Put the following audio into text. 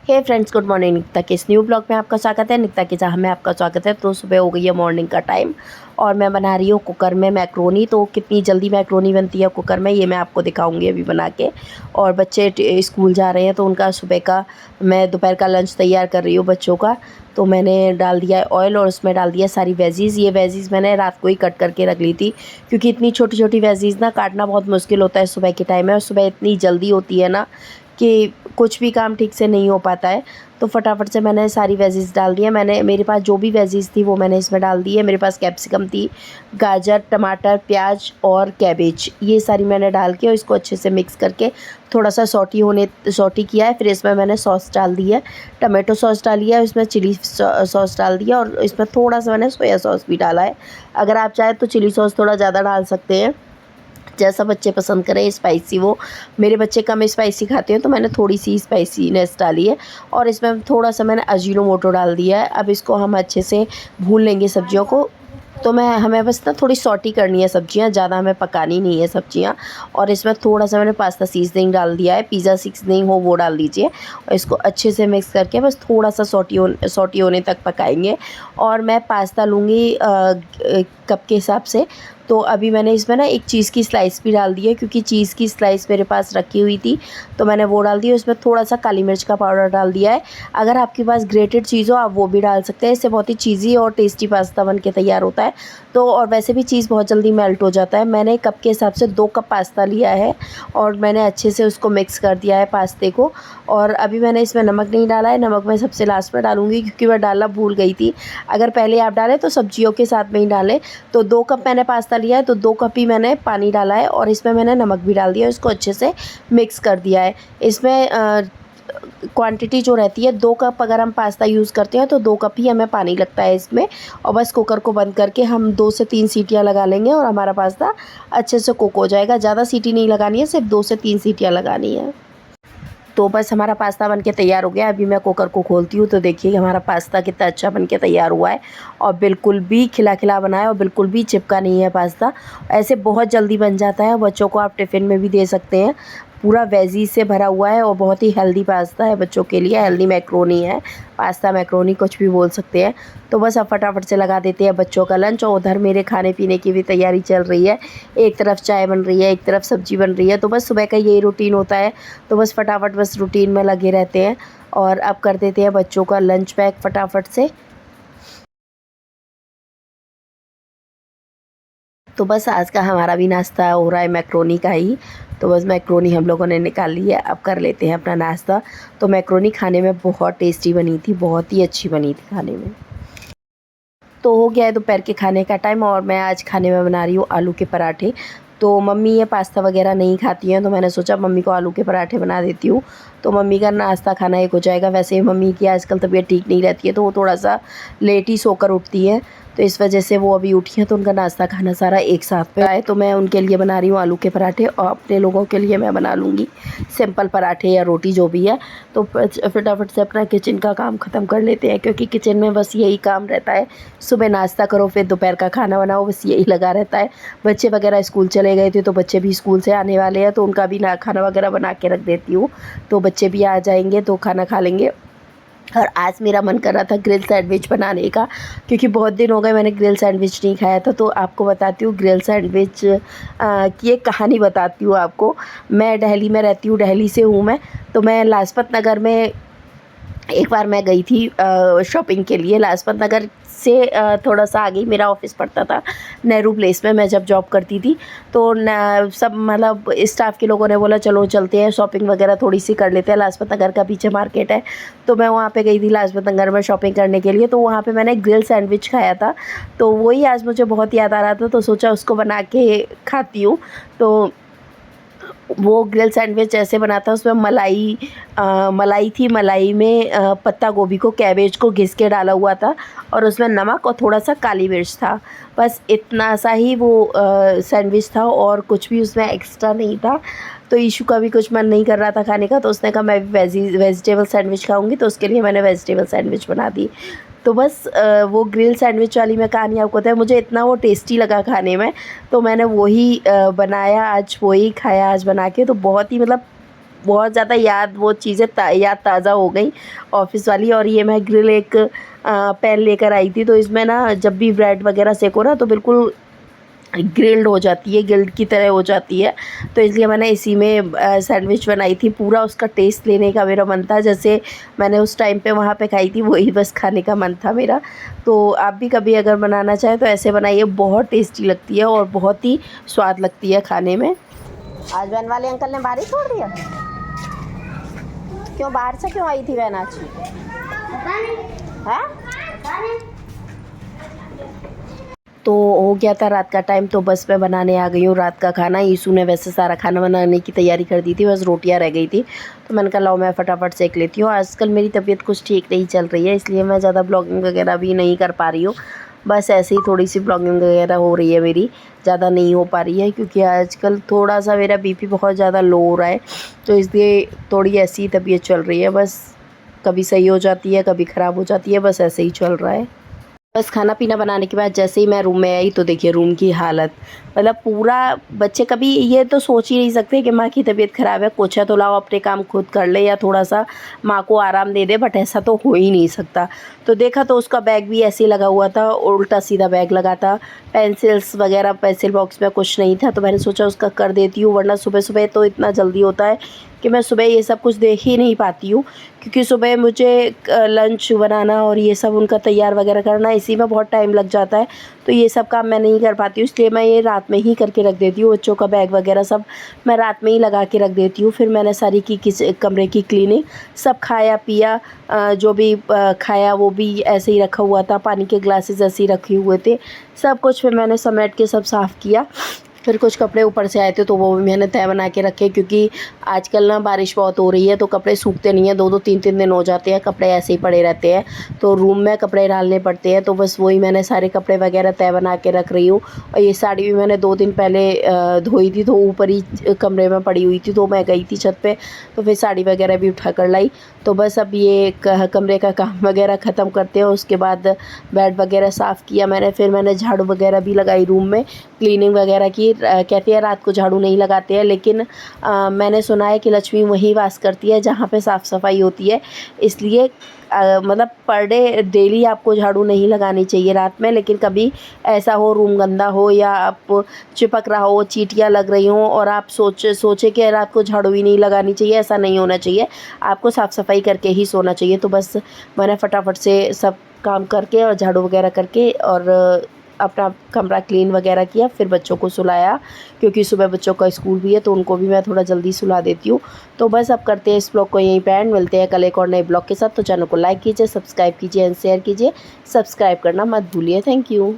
हे friends, good morning. Nikita के इस new blog में आपका स्वागत है। निकिता की जहाँ में आपका स्वागत है। तो सुबह हो गई है मॉर्निंग का टाइम और मैं बना रही हूँ कुकर में मैक्रोनी। तो कितनी जल्दी मैक्रोनी बनती है कुकर में ये मैं आपको दिखाऊंगी अभी बना के। और बच्चे स्कूल जा रहे हैं तो उनका सुबह का मैं दोपहर का लंच तैयार कर रही हूँ बच्चों का। तो मैंने डाल दिया है ऑयल और उसमें डाल दिया सारी वेजीज़। ये वेजीज़ मैंने रात को ही कट करके रख ली थी क्योंकि इतनी छोटी छोटी वेजीज़ ना काटना बहुत मुश्किल होता है सुबह के टाइम में। और सुबह इतनी जल्दी होती है ना कि कुछ भी काम ठीक से नहीं हो पाता है। तो फटाफट से मैंने सारी वेजीज़ डाल दी है। मेरे पास जो भी वेजीज़ थी वो मैंने इसमें डाल दी है। मेरे पास कैप्सिकम थी, गाजर, टमाटर, प्याज और कैबेज, ये सारी मैंने डाल के और इसको अच्छे से मिक्स करके थोड़ा सा सॉटी किया है। फिर इसमें मैंने सॉस डाल दी है, टमाटो सॉस डाली है, इसमें चिली सॉस डाल दिया और इसमें थोड़ा सा मैंने सोया सॉस भी डाला है। अगर आप चाहें तो चिली सॉस थोड़ा ज़्यादा डाल सकते हैं, जैसा बच्चे पसंद करें स्पाइसी। वो मेरे बच्चे कम स्पाइसी खाते हैं तो मैंने थोड़ी सी स्पाइसीनेस डाली है। और इसमें थोड़ा सा मैंने अजीनोमोटो डाल दिया है। अब इसको हम अच्छे से भून लेंगे सब्जियों को। तो हमें बस ना थोड़ी सॉटी करनी है सब्जियां, ज़्यादा हमें पकानी नहीं है सब्जियां। और इसमें थोड़ा सा मैंने पास्ता सीजनिंग डाल दिया है, पिज़्ज़ा सीजनिंग हो वो डाल दीजिए। और इसको अच्छे से मिक्स करके बस थोड़ा सा सॉटी होने तक पकाएंगे। और मैं पास्ता लूँगी कप के हिसाब से। तो अभी मैंने इसमें ना एक चीज़ की स्लाइस भी डाल दी है क्योंकि चीज़ की स्लाइस मेरे पास रखी हुई थी तो मैंने वो डाल दी है। उसमें थोड़ा सा काली मिर्च का पाउडर डाल दिया है। अगर आपके पास ग्रेटेड चीज़ हो आप वो भी डाल सकते हैं। इससे बहुत ही चीज़ी और टेस्टी पास्ता बन के तैयार होता है। तो और वैसे भी चीज़ बहुत जल्दी मेल्ट हो जाता है। मैंने कप के हिसाब से 2 कप पास्ता लिया है और मैंने अच्छे से उसको मिक्स कर दिया है पास्ते को। और अभी मैंने इसमें नमक नहीं डाला है, नमक मैं सबसे लास्ट में डालूँगी क्योंकि मैं डालना भूल गई थी। अगर पहले आप डालें तो सब्जियों के साथ में ही डालें। तो 2 कप मैंने पास्ता लिया है तो 2 कप ही मैंने पानी डाला है और इसमें मैंने नमक भी डाल दिया, इसको अच्छे से मिक्स कर दिया है। इसमें क्वांटिटी जो रहती है 2 कप अगर हम पास्ता यूज़ करते हैं तो 2 कप ही हमें पानी लगता है इसमें। और बस कुकर को बंद करके हम 2 से 3 सीटियाँ लगा लेंगे और हमारा पास्ता अच्छे से कुक हो जाएगा। ज़्यादा सीटी नहीं लगानी है, सिर्फ 2 से 3 सीटियाँ लगानी है। तो बस हमारा पास्ता बनके तैयार हो गया। अभी मैं कुकर को खोलती हूँ तो देखिए हमारा पास्ता कितना अच्छा बनके तैयार हुआ है और बिल्कुल भी खिला खिला बना है और बिल्कुल भी चिपका नहीं है पास्ता। ऐसे बहुत जल्दी बन जाता है। बच्चों को आप टिफ़िन में भी दे सकते हैं। पूरा वेजीज से भरा हुआ है और बहुत ही हेल्दी पास्ता है बच्चों के लिए। हेल्दी मैक्रोनी है, पास्ता मैक्रोनी कुछ भी बोल सकते हैं। तो बस अब फटाफट से लगा देते हैं बच्चों का लंच और उधर मेरे खाने पीने की भी तैयारी चल रही है। एक तरफ चाय बन रही है, एक तरफ सब्जी बन रही है। तो बस सुबह का यही रूटीन होता है। तो बस फटाफट बस रूटीन में लगे रहते हैं और अब कर देते हैं बच्चों का लंच पैक फटाफट से। तो बस आज का हमारा भी नाश्ता हो रहा है मैक्रोनी का ही। तो बस मैक्रोनी हम लोगों ने निकाल ली है, अब कर लेते हैं अपना नाश्ता। तो मैक्रोनी खाने में बहुत टेस्टी बनी थी, बहुत ही अच्छी बनी थी खाने में। तो हो गया है दोपहर के खाने का टाइम और मैं आज खाने में बना रही हूँ आलू के पराठे। तो मम्मी ये पास्ता वगैरह नहीं खाती हैं तो मैंने सोचा मम्मी को आलू के पराठे बना देती हूँ। तो मम्मी का नाश्ता खाना एक हो जाएगा। वैसे ही मम्मी की आजकल तबीयत ठीक नहीं रहती है तो वो थोड़ा सा लेट ही सोकर उठती है। तो इस वजह से वो अभी उठी हैं तो उनका नाश्ता खाना सारा एक साथ पे आए। तो मैं उनके लिए बना रही हूँ आलू के पराठे और अपने लोगों के लिए मैं बना लूँगी सिंपल पराठे या रोटी जो भी है। तो फटाफट से अपना किचन का काम ख़त्म कर लेते हैं क्योंकि किचन में बस यही काम रहता है। सुबह नाश्ता करो, फिर दोपहर का खाना बनाओ, बस यही लगा रहता है। बच्चे वगैरह स्कूल चले गए थे तो बच्चे भी स्कूल से आने वाले हैं तो उनका भी ना खाना वगैरह बना के रख देती हूँ। तो बच्चे भी आ जाएंगे तो खाना खा लेंगे। और आज मेरा मन कर रहा था ग्रिल सैंडविच बनाने का क्योंकि बहुत दिन हो गए मैंने ग्रिल सैंडविच नहीं खाया था। तो आपको बताती हूँ ग्रिल सैंडविच की एक कहानी बताती हूँ आपको। मैं दिल्ली में रहती हूँ, दिल्ली से हूँ मैं। तो मैं लाजपत नगर में एक बार मैं गई थी शॉपिंग के लिए। लाजपत नगर से थोड़ा सा आगे ही मेरा ऑफिस पड़ता था, नेहरू प्लेस में मैं जब जॉब करती थी। तो सब मतलब स्टाफ के लोगों ने बोला चलो चलते हैं शॉपिंग वगैरह थोड़ी सी कर लेते हैं। लाजपत नगर का पीछे मार्केट है तो मैं वहाँ पे गई थी लाजपत नगर में शॉपिंग करने के लिए। तो वहाँ पे मैंने ग्रिल सैंडविच खाया था तो वही आज मुझे बहुत याद आ रहा था तो सोचा उसको बना के खाती हूँ। तो वो ग्रिल सैंडविच ऐसे बना था, उसमें मलाई थी। मलाई में पत्ता गोभी को, कैबेज को घिस के डाला हुआ था और उसमें नमक और थोड़ा सा काली मिर्च था। बस इतना सा ही वो सैंडविच था और कुछ भी उसमें एक्स्ट्रा नहीं था। तो ईशू का भी कुछ मन नहीं कर रहा था खाने का तो उसने कहा मैं वेजिटेबल सैंडविच खाऊंगी तो उसके लिए मैंने वेजिटेबल सैंडविच बना दी। तो बस वो ग्रिल सैंडविच वाली मैं कहानी आपको बताया, मुझे इतना वो टेस्टी लगा खाने में तो मैंने वही बनाया आज, वही खाया आज बना के। तो बहुत ही मतलब बहुत ज़्यादा वो चीज़ें याद ताज़ा हो गई ऑफ़िस वाली। और ये मैं ग्रिल एक पैन लेकर आई थी, तो इसमें ना जब भी ब्रेड वगैरह सेको ना तो बिल्कुल ग्रिल्ड हो जाती है, ग्रिल्ड की तरह हो जाती है। तो इसलिए मैंने इसी में सैंडविच बनाई थी। पूरा उसका टेस्ट लेने का मेरा मन था, जैसे मैंने उस टाइम पे वहाँ पे खाई थी वही बस खाने का मन था मेरा। तो आप भी कभी अगर बनाना चाहें तो ऐसे बनाइए, बहुत टेस्टी लगती है और बहुत ही स्वाद लगती है खाने में। आज वैन वाले अंकल ने बाहर ही छोड़ दिया? क्यों बाहर से क्यों आई थी वैन आज? हाँ? तो हो गया था रात का टाइम, तो बस मैं बनाने आ गई हूँ रात का खाना। ईशू ने वैसे सारा खाना बनाने की तैयारी कर दी थी, बस रोटियां रह गई थी। तो मैंने कहा लाओ मैं फटाफट सेक लेती हूँ। आजकल मेरी तबीयत कुछ ठीक नहीं चल रही है, इसलिए मैं ज़्यादा ब्लॉगिंग वगैरह भी नहीं कर पा रही हूँ। बस ऐसे ही थोड़ी सी ब्लॉगिंग वगैरह हो रही है मेरी, ज़्यादा नहीं हो पा रही है क्योंकि आजकल थोड़ा सा मेरा बीपी बहुत ज़्यादा लो हो रहा है। तो इसलिए थोड़ी ऐसी तबीयत चल रही है, बस कभी सही हो जाती है कभी ख़राब हो जाती है, बस ऐसे ही चल रहा है। बस खाना पीना बनाने के बाद जैसे ही मैं रूम में आई तो देखिए रूम की हालत, मतलब पूरा। बच्चे कभी ये तो सोच ही नहीं सकते कि माँ की तबीयत ख़राब है, कुछ है तो लाओ अपने काम खुद कर ले या थोड़ा सा माँ को आराम दे दे, बट ऐसा तो हो ही नहीं सकता। तो देखा तो उसका बैग भी ऐसे ही लगा हुआ था, उल्टा सीधा बैग लगा था। पेंसिल्स वगैरह पेंसिल बॉक्स में कुछ नहीं था, तो मैंने सोचा उसका कर देती हूँ, वरना सुबह सुबह तो इतना जल्दी होता है कि मैं सुबह ये सब कुछ देख ही नहीं पाती हूँ। क्योंकि सुबह मुझे लंच बनाना और ये सब उनका तैयार वगैरह करना, इसी में बहुत टाइम लग जाता है। तो ये सब काम मैं नहीं कर पाती हूँ, इसलिए मैं ये रात में ही करके रख देती हूँ। बच्चों का बैग वगैरह सब मैं रात में ही लगा के रख देती हूँ। फिर मैंने सारी कमरे की क्लीनिंग, सब खाया पिया, जो भी खाया वो भी ऐसे ही रखा हुआ था, पानी के ग्लासेस ऐसे ही रखे हुए थे, सब कुछ फिर मैंने समेट के सब साफ़ किया। फिर कुछ कपड़े ऊपर से आए थे तो वो भी मैंने तह बना के रखे, क्योंकि आजकल ना बारिश बहुत हो रही है तो कपड़े सूखते नहीं हैं, 2-2 3-3 दिन हो जाते हैं, कपड़े ऐसे ही पड़े रहते हैं। तो रूम में कपड़े डालने पड़ते हैं, तो बस वही मैंने सारे कपड़े वगैरह तह बना के रख रही हूँ। और ये साड़ी भी मैंने 2 दिन पहले धोई थी, तो ऊपर ही कमरे में पड़ी हुई थी, तो मैं गई थी छत पे, तो फिर साड़ी वगैरह भी उठा कर लाई। तो बस अब ये कमरे का काम वगैरह ख़त्म करते हैं, उसके बाद बेड वगैरह साफ़ किया मैंने। फिर मैंने झाड़ू वगैरह भी लगाई रूम में, क्लीनिंग वगैरह की। कहते हैं रात को झाड़ू नहीं लगाते हैं, लेकिन मैंने सुना है कि लक्ष्मी वहीं वास करती है जहाँ पे साफ़ सफाई होती है। इसलिए मतलब पर डे डेली आपको झाड़ू नहीं लगानी चाहिए रात में। लेकिन कभी ऐसा हो रूम गंदा हो या आप चिपक रहा हो, चींटियाँ लग रही हों और आप सोचे कि रात को झाड़ू ही नहीं लगानी चाहिए, ऐसा नहीं होना चाहिए। आपको साफ़ सफाई करके ही सोना चाहिए। तो बस मैंने फटाफट से सब काम करके और झाड़ू वगैरह करके और अपना कमरा क्लीन वगैरह किया, फिर बच्चों को सुलाया, क्योंकि सुबह बच्चों का स्कूल भी है तो उनको भी मैं थोड़ा जल्दी सुला देती हूँ। तो बस अब करते हैं इस ब्लॉग को यहीं पे एंड, मिलते हैं कल एक और नए ब्लॉग के साथ। तो चैनल को लाइक कीजिए, सब्सक्राइब कीजिए एंड शेयर कीजिए। सब्सक्राइब करना मत भूलिए। Thank you.